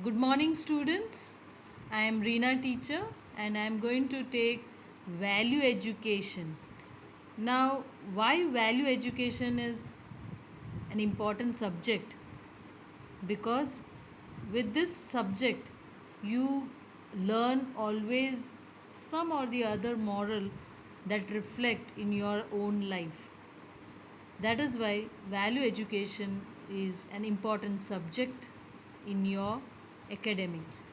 Good morning, students. I am Reena teacher and I am going to take value education. Now, why value education is an important subject? Because with this subject, you learn always some or the other moral that reflect in your own life. That is why value education is an important subject in your academics.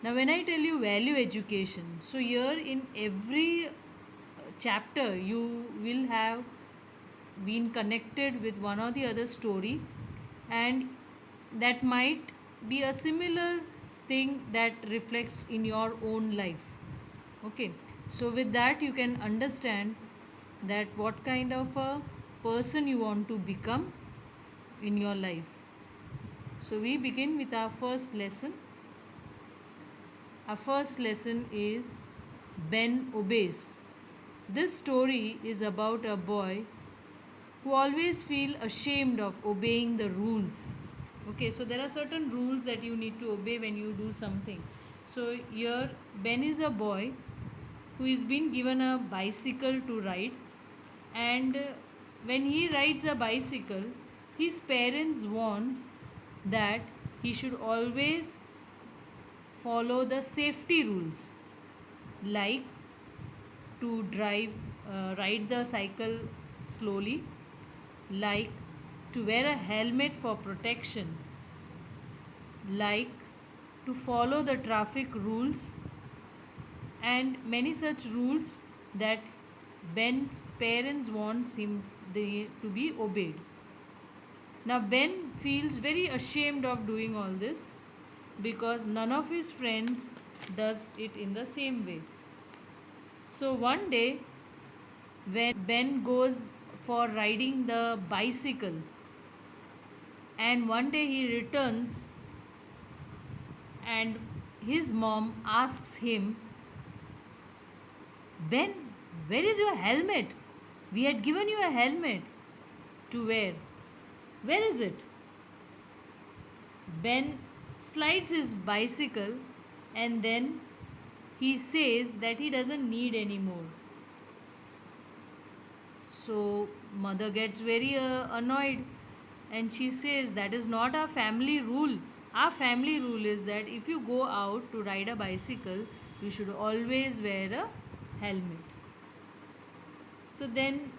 Now, when I tell you value education, so here in every chapter you will have been connected with one or the other story, and that might be a similar thing that reflects in your own life. Okay, so with that, you can understand that what kind of a person you want to become in your life. So, we begin with our first lesson. Our first lesson is Ben Obeys. This story is about a boy who always feel ashamed of obeying the rules. Okay, so there are certain rules that you need to obey when you do something. So here Ben is a boy who is been given a bicycle to ride, and when he rides a bicycle, his parents wants that he should always follow the safety rules, like to ride the cycle slowly, like to wear a helmet for protection, like to follow the traffic rules, and many such rules that Ben's parents wants him to be obeyed. Now Ben feels very ashamed of doing all this because none of his friends does it in the same way. So one day when Ben goes for riding the bicycle, and one day he returns and his mom asks him, Ben, where is your helmet? We had given you a helmet to wear. Where is it? Ben slides his bicycle and then he says that he doesn't need any more. So mother gets very annoyed and she says that is not our family rule. Our family rule is that if you go out to ride a bicycle, you should always wear a helmet. So then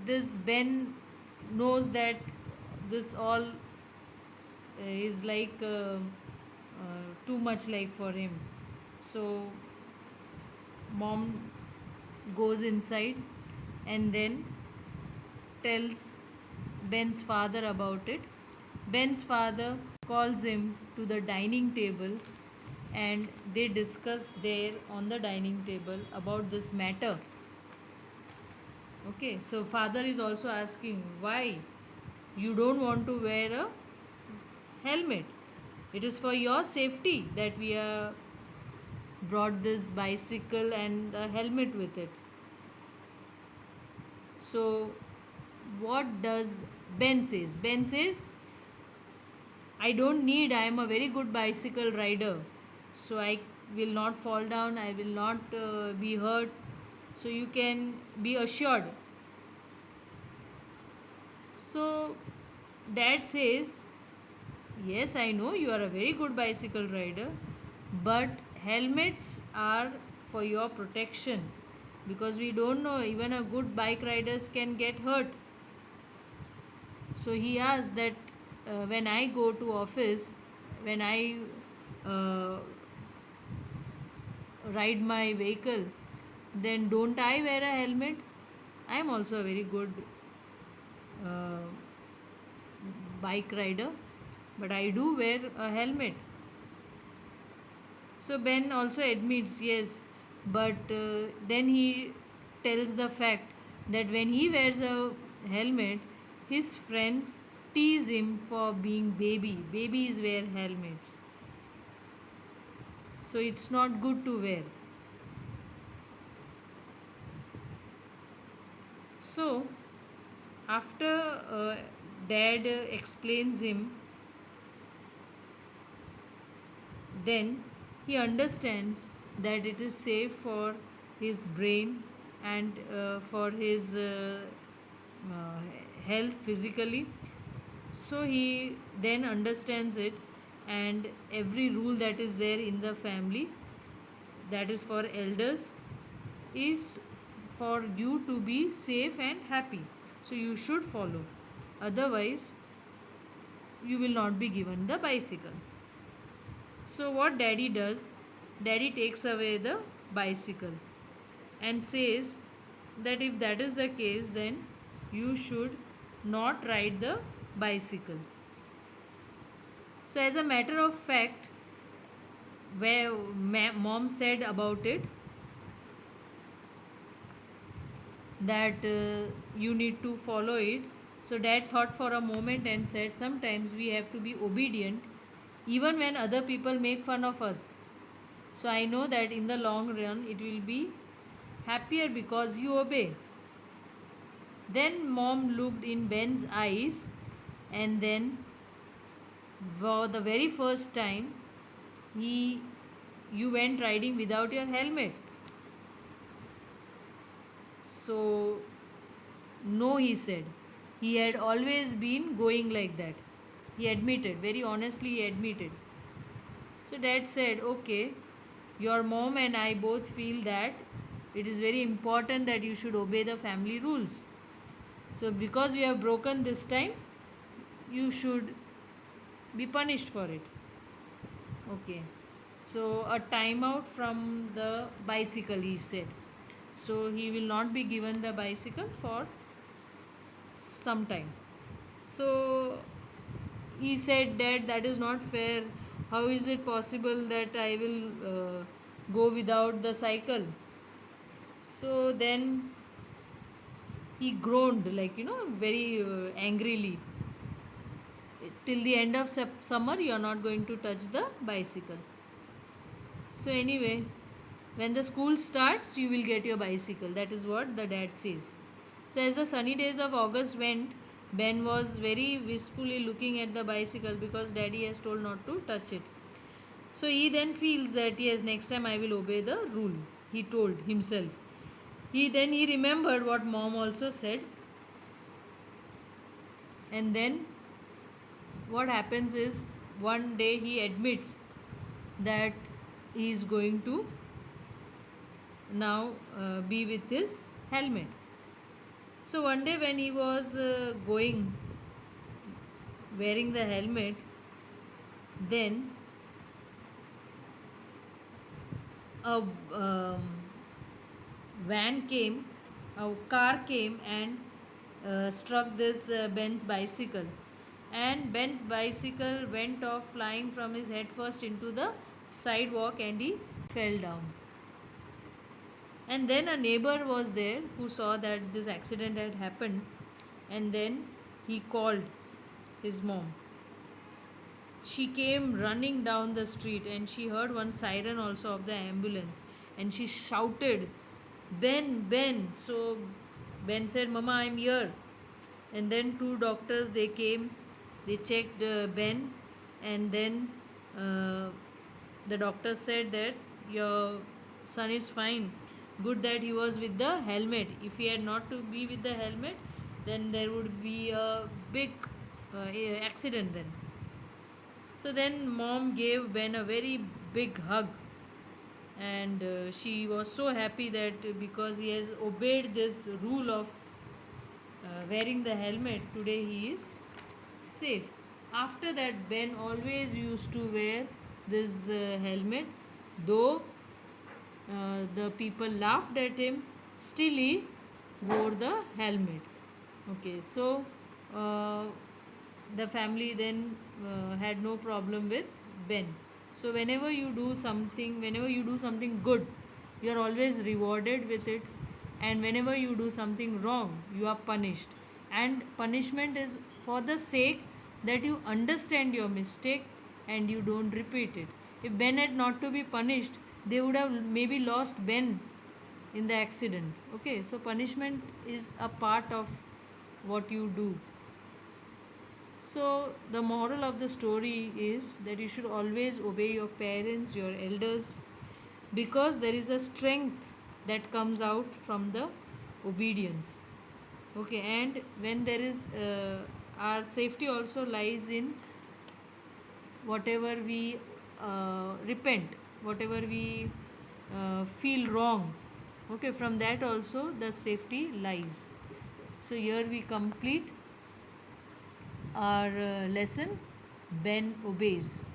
this Ben knows that this all is like too much like for him. So mom goes inside and then tells Ben's father about it. Ben's father calls him to the dining table and they discuss there on the dining table about this matter. Okay, so father is also asking why you don't want to wear a helmet. It is for your safety that we are brought this bicycle and a helmet with it. So what does Ben says? Ben says, I don't need, I am a very good bicycle rider. So I will not fall down, I will not be hurt. So you can be assured. So dad says, yes, I know you are a very good bicycle rider, but helmets are for your protection because we don't know, even a good bike riders can get hurt. So he asked that when I go to office, when I uh, ride my vehicle, then don't I wear a helmet? I am also a very good uh, bike rider, but I do wear a helmet. So Ben also admits, yes, but then he tells the fact that when he wears a helmet, his friends tease him for being baby. Babies wear helmets, so it's not good to wear. So after dad explains him then he understands that it is safe for his brain and for his uh, health physically. So he then understands it, and every rule that is there in the family, that is for elders, is for you to be safe and happy. So you should follow. Otherwise, you will not be given the bicycle. So what daddy does, daddy takes away the bicycle and says that if that is the case, then you should not ride the bicycle. So as a matter of fact, where mom said about it that you need to follow it, so dad thought for a moment and said sometimes we have to be obedient even when other people make fun of us. So I know that in the long run it will be happier because you obey. Then mom looked in Ben's eyes, and then for the very first time he you went riding without your helmet. So no, he said. He had always been going like that. He admitted, very honestly, he admitted. So dad said, okay, your mom and I both feel that it is very important that you should obey the family rules. So because you have broken this time, you should be punished for it. Okay. So a timeout from the bicycle, he said. So he will not be given the bicycle for some time. So he said, dad, that is not fair. How is it possible that I will go without the cycle? So then he groaned, like, very angrily. Till the end of summer, you are not going to touch the bicycle. So, anyway, when the school starts, you will get your bicycle. That is what the dad says. So, as the sunny days of August went, Ben was very wistfully looking at the bicycle because daddy has told not to touch it. So, he then feels that yes, next time I will obey the rule, he told himself. He remembered what mom also said, and then what happens is one day he admits that he is going to now be with his helmet. So one day when he was going wearing the helmet, then a van came, a car came and struck this Ben's bicycle, and Ben's bicycle went off flying from his head first into the sidewalk and he fell down. And then a neighbor was there who saw that this accident had happened, and then he called his mom. She came running down the street and she heard one siren also of the ambulance, and she shouted, Ben, Ben. So Ben said, Mama, I'm here. And then two doctors, they came, they checked Ben, and then uh, the doctor said that your son is fine. Good that he was with the helmet. If he had not to be with the helmet, then there would be a big accident then. So then mom gave Ben a very big hug, and she was so happy that because he has obeyed this rule of wearing the helmet, today he is safe. After that, Ben always used to wear this helmet, though the people laughed at him, still he wore the helmet. Okay, so uh, the family then had no problem with Ben. So whenever you do something good, you are always rewarded with it, and whenever you do something wrong, you are punished. And punishment is for the sake that you understand your mistake and you don't repeat it. If Ben had not to be punished, they would have maybe lost Ben in the accident. Okay, so punishment is a part of what you do. So the moral of the story is that you should always obey your parents, your elders, because there is a strength that comes out from the obedience. Okay, and when there is our safety also lies in whatever we repent, whatever we feel wrong. Okay, from that also the safety lies. So here we complete our lesson. Ben obeys.